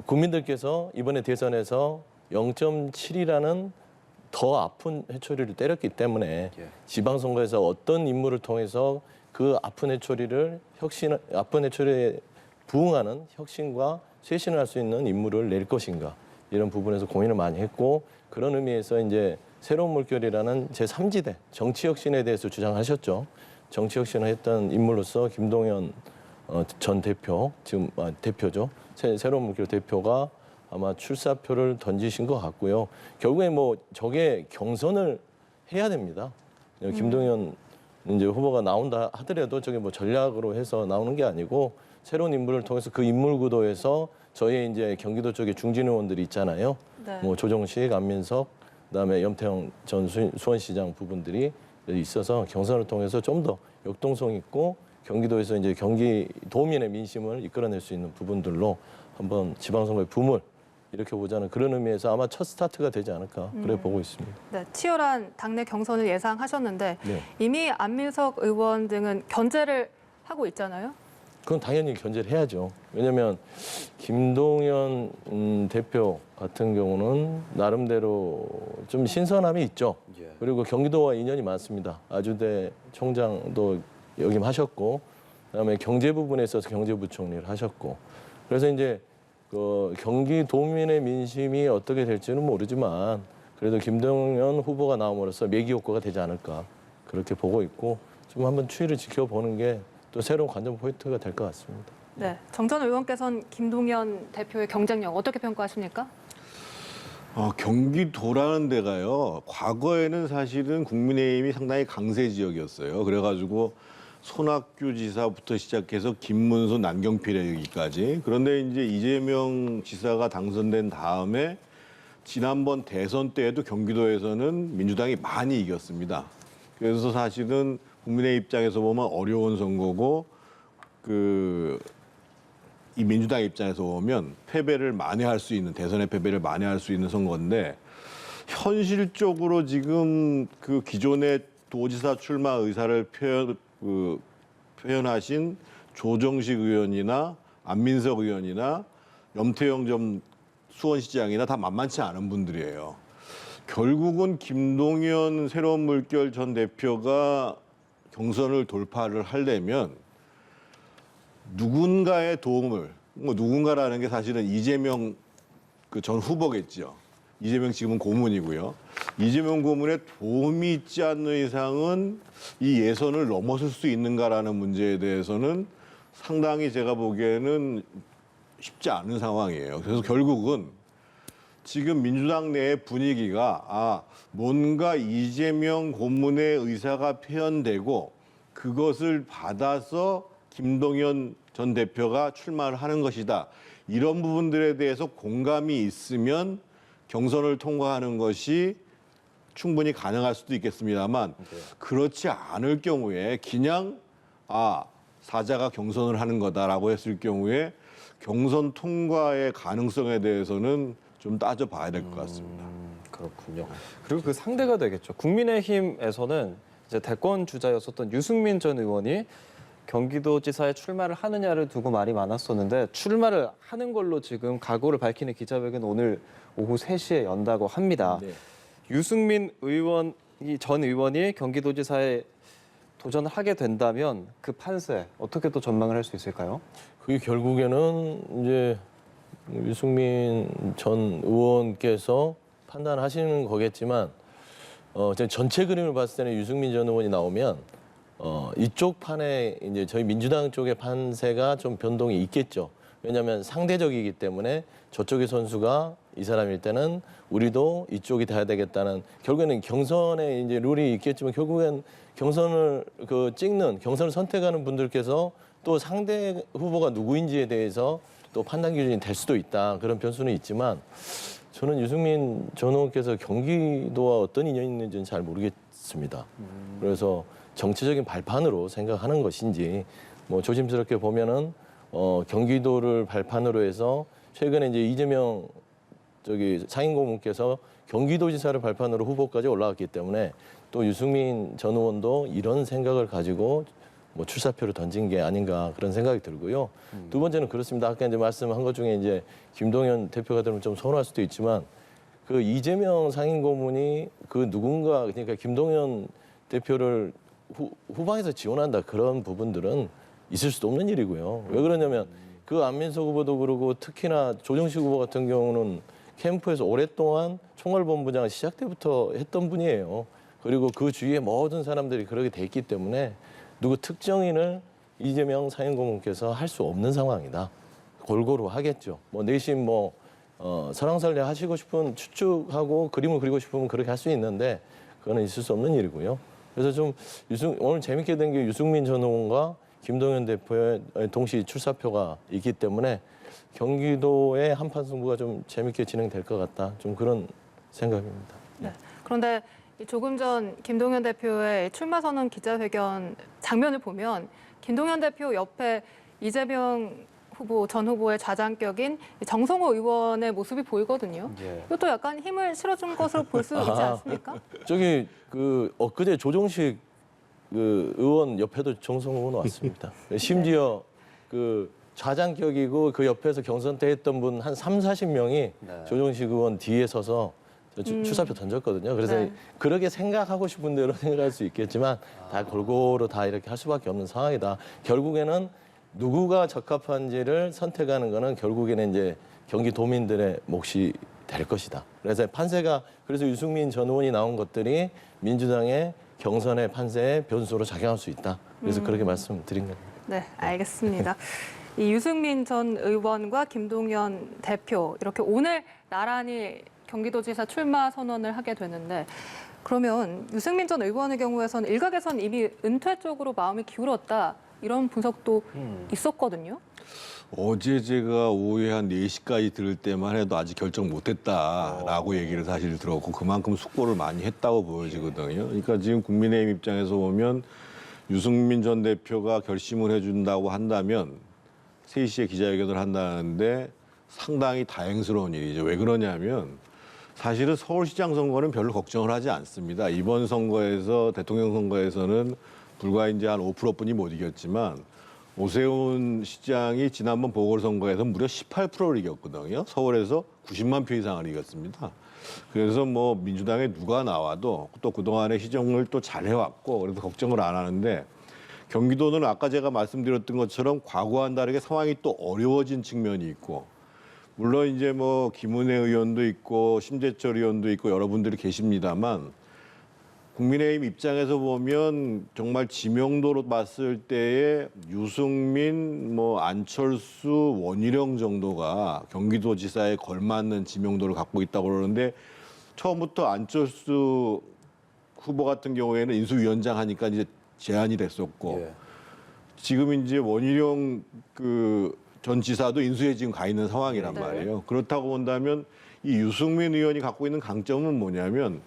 Speaker 4: 국민들께서 이번에 대선에서 0.7이라는 더 아픈 회초리를 때렸기 때문에 지방선거에서 어떤 인물을 통해서 그 아픈 회초리에 부응하는 혁신과 쇄신을 할 수 있는 인물을 낼 것인가 이런 부분에서 고민을 많이 했고 그런 의미에서 이제 새로운 물결이라는 제3지대 정치 혁신에 대해서 주장하셨죠. 정치 혁신을 했던 인물로서 김동연 전 대표 지금 대표죠. 새로운 물결 대표가 아마 출사표를 던지신 것 같고요. 결국에 뭐 저게 경선을 해야 됩니다. 김동연 이제 후보가 나온다 하더라도 저게 뭐 전략으로 해서 나오는 게 아니고 새로운 인물을 통해서 그 인물 구도에서 저희 이제 경기도 쪽에 중진 의원들이 있잖아요.
Speaker 2: 네.
Speaker 4: 뭐 조정식, 안민석, 그다음에 염태영 전 수원시장 부분들이 있어서 경선을 통해서 좀 더 역동성 있고 경기도에서 이제 경기도민의 민심을 이끌어낼 수 있는 부분들로 한번 지방선거의 붐을 일으켜보자는 그런 의미에서 아마 첫 스타트가 되지 않을까 그래 보고 있습니다.
Speaker 2: 네, 치열한 당내 경선을 예상하셨는데
Speaker 4: 네.
Speaker 2: 이미 안민석 의원 등은 견제를 하고 있잖아요.
Speaker 4: 그건 당연히 견제를 해야죠. 왜냐하면 김동연 대표 같은 경우는 나름대로 좀 신선함이 있죠.
Speaker 1: 예.
Speaker 4: 그리고 경기도와 인연이 많습니다. 아주대 총장도 역임하셨고, 그다음에 경제 부분에 있어서 경제부총리를 하셨고, 그래서 이제 그 경기도민의 민심이 어떻게 될지는 모르지만 그래도 김동연 후보가 나옴으로써 매기 효과가 되지 않을까 그렇게 보고 있고 좀 한번 추이를 지켜보는 게 또 새로운 관전 포인트가 될 것 같습니다.
Speaker 2: 네, 정전 의원께서는 김동연 대표의 경쟁력 어떻게 평가하십니까?
Speaker 3: 경기도라는 데가요. 과거에는 사실은 국민의힘이 상당히 강세 지역이었어요. 그래가지고 손학규 지사부터 시작해서 김문수, 남경필 여기까지. 그런데 이제 이재명 지사가 당선된 다음에 지난번 대선 때에도 경기도에서는 민주당이 많이 이겼습니다. 그래서 사실은 국민의 입장에서 보면 어려운 선거고 이 민주당 입장에서 보면 패배를 만회할 수 있는 대선의 패배를 만회할 수 있는 선거인데 현실적으로 지금 그 기존의 도지사 출마 의사를 표현하신 조정식 의원이나 안민석 의원이나 염태영 전 수원시장이나 다 만만치 않은 분들이에요. 결국은 김동연 새로운 물결 전 대표가 경선을 돌파를 하려면 누군가의 도움을, 누군가라는 게 사실은 이재명 그 전 후보겠죠. 이재명 지금은 고문이고요. 이재명 고문의 도움이 있지 않는 이상은 이 예선을 넘어설 수 있는가라는 문제에 대해서는 상당히 제가 보기에는 쉽지 않은 상황이에요. 그래서 결국은 지금 민주당 내의 분위기가 뭔가 이재명 고문의 의사가 표현되고 그것을 받아서 김동연 전 대표가 출마를 하는 것이다. 이런 부분들에 대해서 공감이 있으면 경선을 통과하는 것이 충분히 가능할 수도 있겠습니다만 그렇지 않을 경우에 그냥 사자가 경선을 하는 거다라고 했을 경우에 경선 통과의 가능성에 대해서는 좀 따져봐야 될 것 같습니다.
Speaker 1: 그렇군요. 그리고 그 상대가 되겠죠. 국민의힘에서는 이제 대권 주자였었던 유승민 전 의원이 경기도지사에 출마를 하느냐를 두고 말이 많았었는데 출마를 하는 걸로 지금 각오를 밝히는 기자회견 오늘 오후 3시에 연다고 합니다.
Speaker 4: 네.
Speaker 1: 유승민 전 의원이 경기도지사에 도전을 하게 된다면 그 판세 어떻게 또 전망을 할 수 있을까요?
Speaker 4: 그게 결국에는 이제 유승민 전 의원께서 판단하시는 거겠지만 전체 그림을 봤을 때는 유승민 전 의원이 나오면 이쪽 판에 이제 저희 민주당 쪽의 판세가 좀 변동이 있겠죠. 왜냐하면 상대적이기 때문에 저쪽의 선수가 이 사람일 때는 우리도 이쪽이 돼야 되겠다는 결국에는 경선에 이제 룰이 있겠지만 결국엔 경선을 경선을 선택하는 분들께서 또 상대 후보가 누구인지에 대해서 또 판단 기준이 될 수도 있다. 그런 변수는 있지만 저는 유승민 전 의원께서 경기도와 어떤 인연이 있는지는 잘 모르겠습니다. 그래서 정치적인 발판으로 생각하는 것인지 조심스럽게 보면은 경기도를 발판으로 해서 최근에 이제 이재명 상임고문께서 경기도지사를 발판으로 후보까지 올라왔기 때문에 또 유승민 전 의원도 이런 생각을 가지고 출사표를 던진 게 아닌가 그런 생각이 들고요. 두 번째는 그렇습니다. 아까 이제 말씀한 것 중에 이제 김동연 대표가 되면 좀 서운할 수도 있지만 그 이재명 상임고문이 그 누군가 그러니까 김동연 대표를 후방에서 지원한다 그런 부분들은 있을 수도 없는 일이고요. 왜 그러냐면 그 안민석 후보도 그러고 특히나 조정식 후보 같은 경우는 캠프에서 오랫동안 총괄본부장을 시작 때부터 했던 분이에요. 그리고 그 주위에 모든 사람들이 그렇게 돼 있기 때문에 누구 특정인을 이재명 상임고문께서 할 수 없는 상황이다. 골고루 하겠죠. 내심 설왕설래 하시고 싶은 추측하고 그림을 그리고 싶으면 그렇게 할 수 있는데 그거는 있을 수 없는 일이고요. 그래서 좀 오늘 재밌게 된 게 유승민 전 의원과 김동연 대표의 동시 출사표가 있기 때문에 경기도의 한판 승부가 좀 재밌게 진행될 것 같다. 좀 그런 생각입니다.
Speaker 2: 네. 그런데 조금 전 김동연 대표의 출마 선언 기자회견 장면을 보면 김동연 대표 옆에 이재명 전 후보의 좌장격인 정성호 의원의 모습이 보이거든요.
Speaker 1: 예.
Speaker 2: 이것도 약간 힘을 실어준 것으로 볼 수 있지 않습니까?
Speaker 4: 저기 엊그제 조정식 의원 옆에도 정성호 의원 왔습니다. 심지어 좌장격이고 그 옆에서 경선 때 했던 분 한 30-40명이
Speaker 1: 네.
Speaker 4: 조정식 의원 뒤에 서서 출사표 던졌거든요. 그래서
Speaker 2: 네.
Speaker 4: 그렇게 생각하고 싶은 대로 생각할 수 있겠지만 다 골고루 다 이렇게 할 수밖에 없는 상황이다. 결국에는 누구가 적합한지를 선택하는 거는 결국에는 이제 경기도민들의 몫이 될 것이다. 그래서 그래서 유승민 전 의원이 나온 것들이 민주당의 경선의 판세의 변수로 작용할 수 있다. 그래서 그렇게 말씀드린 겁니다.
Speaker 2: 네, 알겠습니다. 이 유승민 전 의원과 김동연 대표 이렇게 오늘 나란히 경기도지사 출마 선언을 하게 되는데 그러면 유승민 전 의원의 경우에서는 일각에서는 이미 은퇴 쪽으로 마음이 기울었다 이런 분석도 있었거든요.
Speaker 3: 어제 제가 오후에 한 4시까지 들을 때만 해도 아직 결정 못했다라고 얘기를 사실 들었고 그만큼 숙고를 많이 했다고 보여지거든요. 그러니까 지금 국민의힘 입장에서 보면 유승민 전 대표가 결심을 해준다고 한다면 3시에 기자회견을 한다는데 상당히 다행스러운 일이죠. 왜 그러냐면 사실은 서울시장 선거는 별로 걱정을 하지 않습니다. 이번 선거에서 대통령 선거에서는 불과 이제 한 5%뿐이 못 이겼지만 오세훈 시장이 지난번 보궐선거에서 무려 18%를 이겼거든요. 서울에서 90만 표 이상을 이겼습니다. 그래서 뭐 민주당에 누가 나와도 또 그동안의 시정을 또 잘해왔고 그래서 걱정을 안 하는데 경기도는 아까 제가 말씀드렸던 것처럼 과거와는 다르게 상황이 또 어려워진 측면이 있고 물론 이제 뭐 김은혜 의원도 있고 심재철 의원도 있고 여러분들이 계십니다만 국민의힘 입장에서 보면 정말 지명도로 봤을 때에 유승민, 안철수, 원희룡 정도가 경기도지사에 걸맞는 지명도를 갖고 있다고 그러는데 처음부터 안철수 후보 같은 경우에는 인수위원장 하니까 이제 제안이 됐었고
Speaker 1: 예.
Speaker 3: 지금 이제 원희룡 전 지사도 인수에 지금 가 있는 상황이란
Speaker 2: 네.
Speaker 3: 말이에요. 그렇다고 본다면 이 유승민 의원이 갖고 있는 강점은 뭐냐면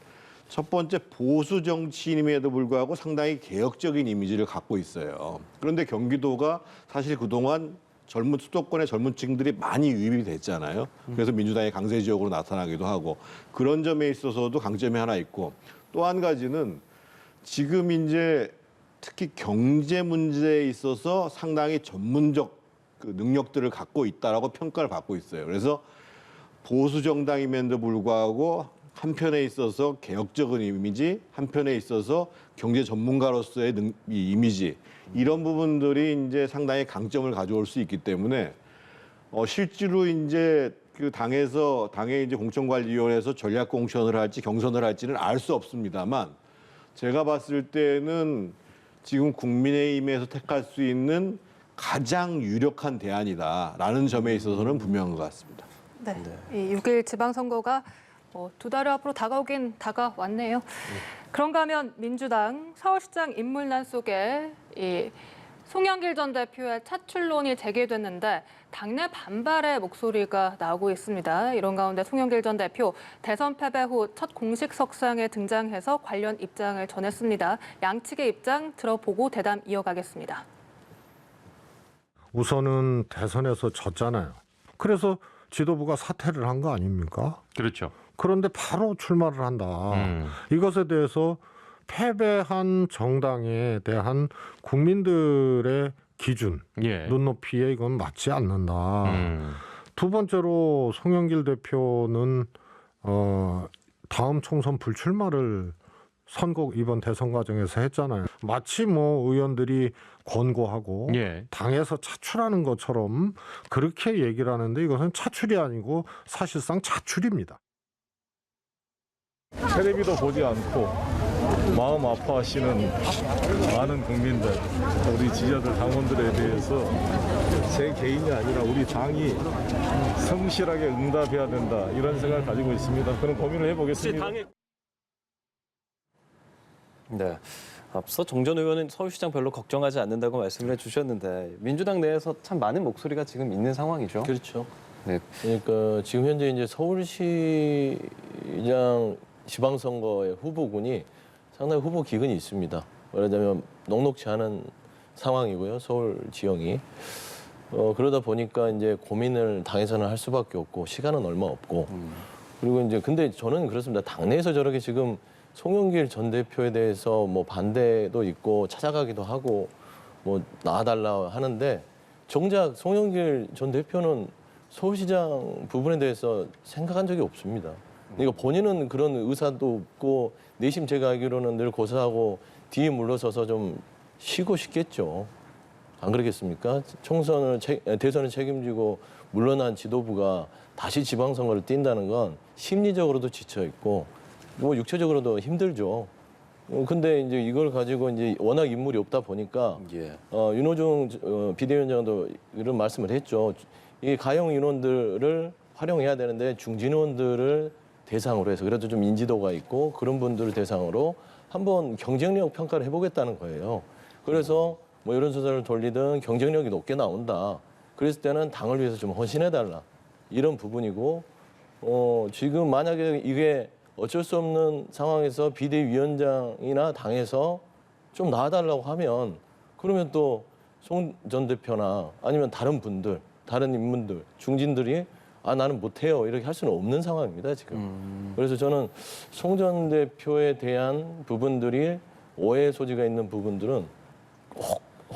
Speaker 3: 첫 번째 보수 정치인임에도 불구하고 상당히 개혁적인 이미지를 갖고 있어요. 그런데 경기도가 사실 그동안 수도권의 젊은 층들이 많이 유입이 됐잖아요. 그래서 민주당의 강세 지역으로 나타나기도 하고 그런 점에 있어서도 강점이 하나 있고 또 한 가지는 지금 이제 특히 경제 문제에 있어서 상당히 전문적 능력들을 갖고 있다라고 평가를 받고 있어요. 그래서 보수 정당임에도 불구하고 한편에 있어서 개혁적인 이미지, 한편에 있어서 경제 전문가로서의 이 이미지 이런 부분들이 이제 상당히 강점을 가져올 수 있기 때문에 실제로 이제 당의 이제 공천관리위원회에서 전략 공천을 할지 경선을 할지는 알 수 없습니다만 제가 봤을 때는 지금 국민의힘에서 택할 수 있는 가장 유력한 대안이다라는 점에 있어서는 분명한 것 같습니다.
Speaker 2: 네, 이 6일 지방선거가 2달 앞으로 다가오긴 다가왔네요. 그런가 하면 민주당 서울시장 인물난 속에 이 송영길 전 대표의 차출론이 제기됐는데 당내 반발의 목소리가 나오고 있습니다. 이런 가운데 송영길 전 대표 대선 패배 후 첫 공식 석상에 등장해서 관련 입장을 전했습니다. 양측의 입장 들어보고 대담 이어가겠습니다.
Speaker 5: 우선은 대선에서 졌잖아요. 그래서 지도부가 사퇴를 한 거 아닙니까?
Speaker 6: 그렇죠.
Speaker 5: 그런데 바로 출마를 한다. 이것에 대해서 패배한 정당에 대한 국민들의 기준,
Speaker 6: 예.
Speaker 5: 눈높이에 이건 맞지 않는다. 두 번째로 송영길 대표는 다음 총선 불출마를 이번 대선 과정에서 했잖아요. 마치 의원들이 권고하고
Speaker 6: 예.
Speaker 5: 당에서 차출하는 것처럼 그렇게 얘기를 하는데 이것은 차출이 아니고 사실상 자출입니다.
Speaker 7: 텔레비도 보지 않고 마음 아파하시는 많은 국민들, 우리 지지자들, 당원들에 대해서 제 개인이 아니라 우리 당이 성실하게 응답해야 된다 이런 생각을 가지고 있습니다. 그런 고민을 해보겠습니다.
Speaker 1: 네. 앞서 정 전 의원은 서울시장 별로 걱정하지 않는다고 말씀을 해주셨는데 민주당 내에서 참 많은 목소리가 지금 있는 상황이죠.
Speaker 4: 그렇죠.
Speaker 1: 네.
Speaker 4: 그러니까 지금 현재 이제 서울시장 지방선거의 후보군이 상당히 후보 기근이 있습니다. 말하자면 녹록지 않은 상황이고요. 서울 지형이. 그러다 보니까 이제 고민을 당에서는 할 수밖에 없고 시간은 얼마 없고 그리고 이제 근데 저는 그렇습니다. 당내에서 저렇게 지금 송영길 전 대표에 대해서 뭐 반대도 있고 찾아가기도 하고 뭐 나와달라 하는데 정작 송영길 전 대표는 서울시장 부분에 대해서 생각한 적이 없습니다. 그러니까 본인은 그런 의사도 없고 내심 제가 알기로는 늘 고사하고 뒤에 물러서서 좀 쉬고 싶겠죠. 안 그러겠습니까? 대선을 책임지고 물러난 지도부가 다시 지방선거를 뛴다는 건 심리적으로도 지쳐 있고 뭐 육체적으로도 힘들죠. 근데 이제 이걸 가지고 이제 워낙 인물이 없다 보니까
Speaker 1: 예.
Speaker 4: 윤호중 비대위원장도 이런 말씀을 했죠. 이 가용 인원들을 활용해야 되는데 중진 의원들을 대상으로 해서 그래도 좀 인지도가 있고 그런 분들을 대상으로 한번 경쟁력 평가를 해보겠다는 거예요. 그래서 뭐 여론조사를 돌리든 경쟁력이 높게 나온다. 그랬을 때는 당을 위해서 좀 헌신해달라. 이런 부분이고 지금 만약에 이게 어쩔 수 없는 상황에서 비대위원장이나 당에서 좀 나와달라고 하면 그러면 또 송 전 대표나 아니면 다른 분들, 다른 인물들, 중진들이 나는 못해요 이렇게 할 수는 없는 상황입니다 지금. 그래서 저는 송 전 대표에 대한 부분들이 오해 소지가 있는 부분들은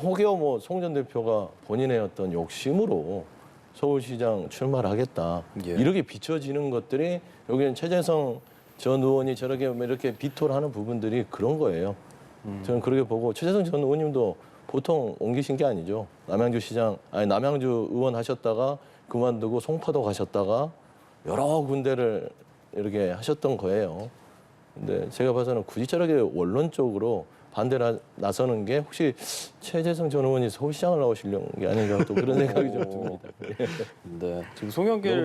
Speaker 4: 혹여 뭐 송 전 대표가 본인의 어떤 욕심으로 서울시장 출마를 하겠다
Speaker 1: 예.
Speaker 4: 이렇게 비춰지는 것들이 여기는 최재성 전 의원이 저렇게 이렇게 비토를 하는 부분들이 그런 거예요. 저는 그렇게 보고 최재성 전 의원님도 보통 옮기신 게 아니죠. 남양주 의원 하셨다가 그만두고 송파도 가셨다가 여러 군데를 이렇게 하셨던 거예요. 근데 제가 봐서는 굳이 저렇게 원론적으로 반대를 나서는 게 혹시 최재성 전 의원이 서울시장을 나오시려는 게 아닌가 또 그런 생각이 좀 듭니다.
Speaker 1: 네. 지금 송영길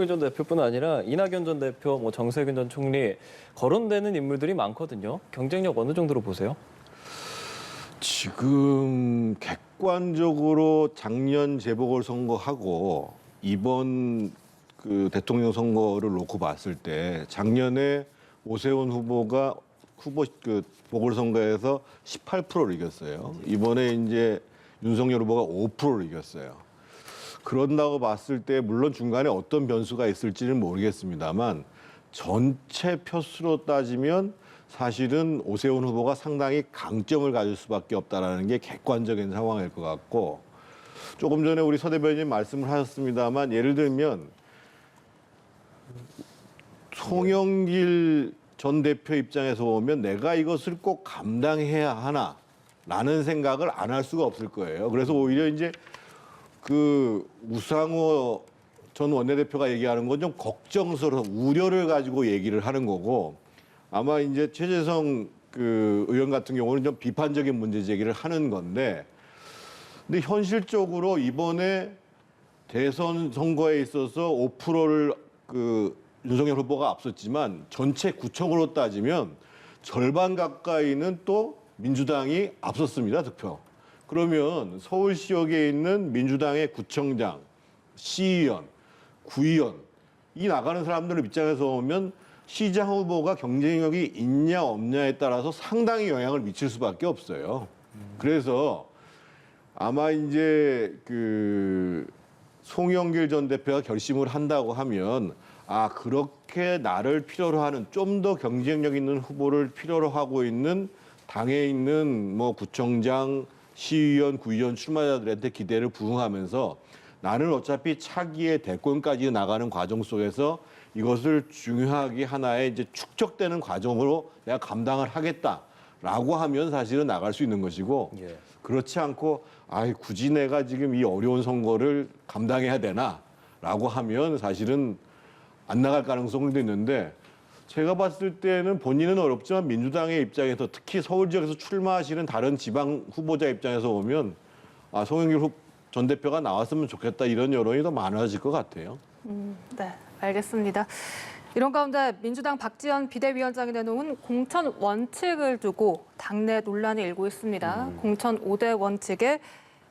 Speaker 1: 전 대표뿐 아니라 이낙연 전 대표, 뭐 정세균 전 총리 거론되는 인물들이 많거든요. 경쟁력 어느 정도로 보세요?
Speaker 3: 지금 객관적으로 작년 재보궐선거하고 이번 그 대통령 선거를 놓고 봤을 때 작년에 오세훈 후보가 그 보궐선거에서 18%를 이겼어요. 이번에 이제 윤석열 후보가 5%를 이겼어요. 그런다고 봤을 때 물론 중간에 어떤 변수가 있을지는 모르겠습니다만 전체 표수로 따지면 사실은 오세훈 후보가 상당히 강점을 가질 수밖에 없다라는 게 객관적인 상황일 것 같고 조금 전에 우리 서 대변인 말씀을 하셨습니다만 예를 들면 송영길 전 대표 입장에서 보면 내가 이것을 꼭 감당해야 하나라는 생각을 안 할 수가 없을 거예요. 그래서 오히려 이제 그 우상호 전 원내대표가 얘기하는 건 좀 걱정스러워서 우려를 가지고 얘기를 하는 거고 아마 이제 최재성 그 의원 같은 경우는 좀 비판적인 문제 제기를 하는 건데 근데 현실적으로 이번에 대선 선거에 있어서 5%를 그 윤석열 후보가 앞섰지만 전체 구청으로 따지면 절반 가까이는 또 민주당이 앞섰습니다, 득표. 그러면 서울 지역에 있는 민주당의 구청장, 시의원, 구의원 이 나가는 사람들 입장에서 보면 시장 후보가 경쟁력이 있냐 없냐에 따라서 상당히 영향을 미칠 수밖에 없어요. 그래서 아마 이제 그 송영길 전 대표가 결심을 한다고 하면 그렇게 나를 필요로 하는 좀 더 경쟁력 있는 후보를 필요로 하고 있는 당에 있는 뭐 구청장, 시의원, 구의원 출마자들한테 기대를 부응하면서 나는 어차피 차기의 대권까지 나가는 과정 속에서 이것을 중요하게 하나의 이제 축적되는 과정으로 내가 감당을 하겠다라고 하면 사실은 나갈 수 있는 것이고 그렇지 않고 굳이 내가 지금 이 어려운 선거를 감당해야 되나라고 하면 사실은 안 나갈 가능성도 있는데 제가 봤을 때는 본인은 어렵지만 민주당의 입장에서 특히 서울 지역에서 출마하시는 다른 지방 후보자 입장에서 보면 송영길 전 대표가 나왔으면 좋겠다 이런 여론이 더 많아질 것 같아요.
Speaker 2: 네, 알겠습니다. 이런 가운데 민주당 박지원 비대위원장이 내놓은 공천 원칙을 두고 당내 논란이 일고 있습니다. 공천 5대 원칙에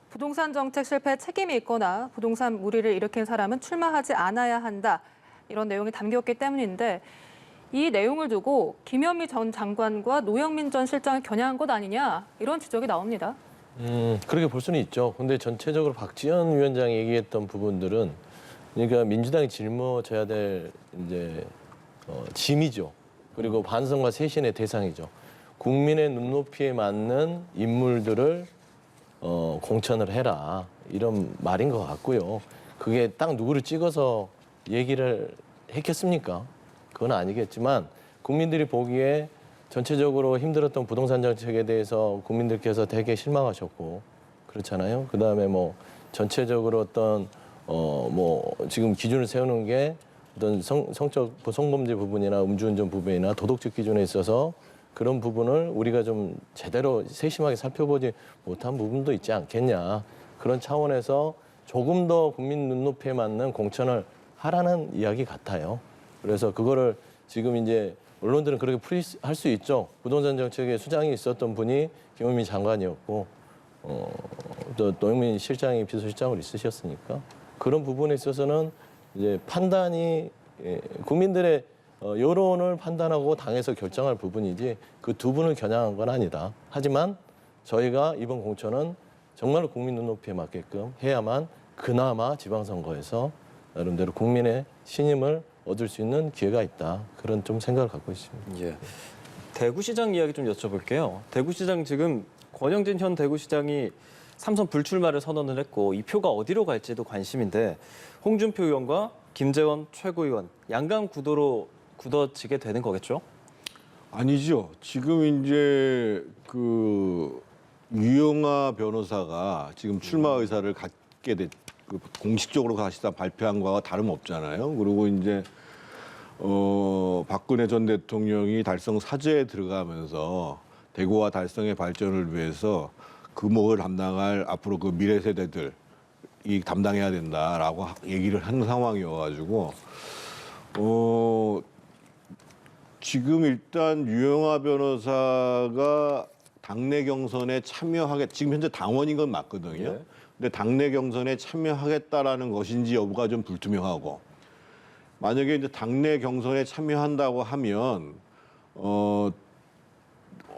Speaker 2: 부동산 정책 실패에 책임이 있거나 부동산 무리를 일으킨 사람은 출마하지 않아야 한다. 이런 내용이 담겼기 때문인데 이 내용을 두고 김현미 전 장관과 노영민 전 실장을 겨냥한 것 아니냐 이런 지적이 나옵니다.
Speaker 4: 그렇게 볼 수는 있죠. 근데 전체적으로 박지원 위원장이 얘기했던 부분들은 그러니까 민주당이 짊어져야 될 이제 짐이죠. 그리고 반성과 쇄신의 대상이죠. 국민의 눈높이에 맞는 인물들을 공천을 해라 이런 말인 것 같고요. 그게 딱 누구를 찍어서 얘기를 했겠습니까? 그건 아니겠지만 국민들이 보기에 전체적으로 힘들었던 부동산 정책에 대해서 국민들께서 되게 실망하셨고 그렇잖아요. 그다음에 뭐 전체적으로 어떤 뭐 지금 기준을 세우는 게 어떤 성적 성범죄 부분이나 음주운전 부분이나 도덕적 기준에 있어서 그런 부분을 우리가 좀 제대로 세심하게 살펴보지 못한 부분도 있지 않겠냐. 그런 차원에서 조금 더 국민 눈높이에 맞는 공천을 하라는 이야기 같아요. 그래서 그거를 지금 이제 언론들은 그렇게 풀이할 수 있죠. 부동산 정책에 수장이 있었던 분이 김현미 장관이었고 또 노영민 실장이 비서실장으로 있으셨으니까 그런 부분에 있어서는 이제 판단이 국민들의 여론을 판단하고 당에서 결정할 부분이지 그 두 분을 겨냥한 건 아니다. 하지만 저희가 이번 공천은 정말 국민 눈높이에 맞게끔 해야만 그나마 지방선거에서 나름대로 국민의 신임을 얻을 수 있는 기회가 있다. 그런 좀 생각을 갖고 있습니다.
Speaker 1: 예. 대구시장 이야기 좀 여쭤볼게요. 대구시장 지금 권영진 현 대구시장이 삼선 불출마를 선언을 했고 이 표가 어디로 갈지도 관심인데 홍준표 의원과 김재원 최고위원 양강 구도로 굳어지게 되는 거겠죠?
Speaker 3: 아니죠. 지금 이제 그 유영아 변호사가 지금 출마 의사를 갖게 됐. 공식적으로 사실상 발표한 거와 다름없잖아요. 그리고 이제 박근혜 전 대통령이 달성 사제에 들어가면서 대구와 달성의 발전을 위해서 금옥을 담당할 앞으로 그 미래 세대들이 담당해야 된다라고 얘기를 한 상황이어가지고 지금 일단 유영아 변호사가 당내 경선에 지금 현재 당원인 건 맞거든요.
Speaker 1: 네.
Speaker 3: 근데 당내 경선에 참여하겠다라는 것인지 여부가 좀 불투명하고 만약에 이제 당내 경선에 참여한다고 하면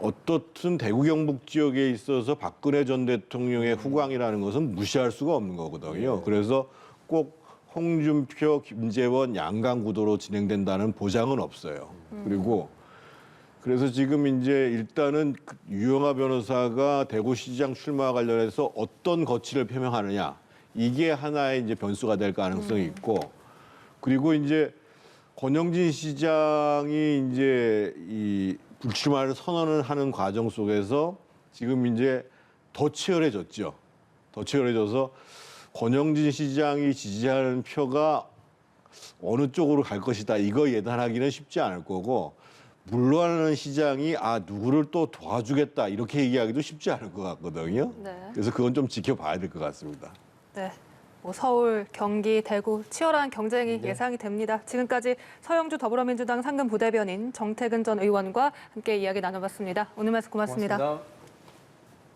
Speaker 3: 어떻든 대구 경북 지역에 있어서 박근혜 전 대통령의 후광이라는 것은 무시할 수가 없는 거거든요. 그래서 꼭 홍준표, 김재원 양강 구도로 진행된다는 보장은 없어요. 그리고 그래서 지금 이제 일단은 유영아 변호사가 대구시장 출마와 관련해서 어떤 거취를 표명하느냐 이게 하나의 이제 변수가 될 가능성이 있고 그리고 이제 권영진 시장이 이제 이 불출마를 선언을 하는 과정 속에서 지금 이제 더 치열해졌죠. 더 치열해져서 권영진 시장이 지지하는 표가 어느 쪽으로 갈 것이다 이거 예단하기는 쉽지 않을 거고. 물러나는 시장이 누구를 또 도와주겠다 이렇게 얘기하기도 쉽지 않을 것 같거든요.
Speaker 2: 네.
Speaker 3: 그래서 그건 좀 지켜봐야 될 것 같습니다.
Speaker 2: 네. 뭐 서울, 경기, 대구 치열한 경쟁이 예상이 됩니다. 지금까지 서영주 더불어민주당 상근 부대변인 정태근 전 의원과 함께 이야기 나눠봤습니다. 오늘 말씀 고맙습니다.
Speaker 1: 고맙습니다.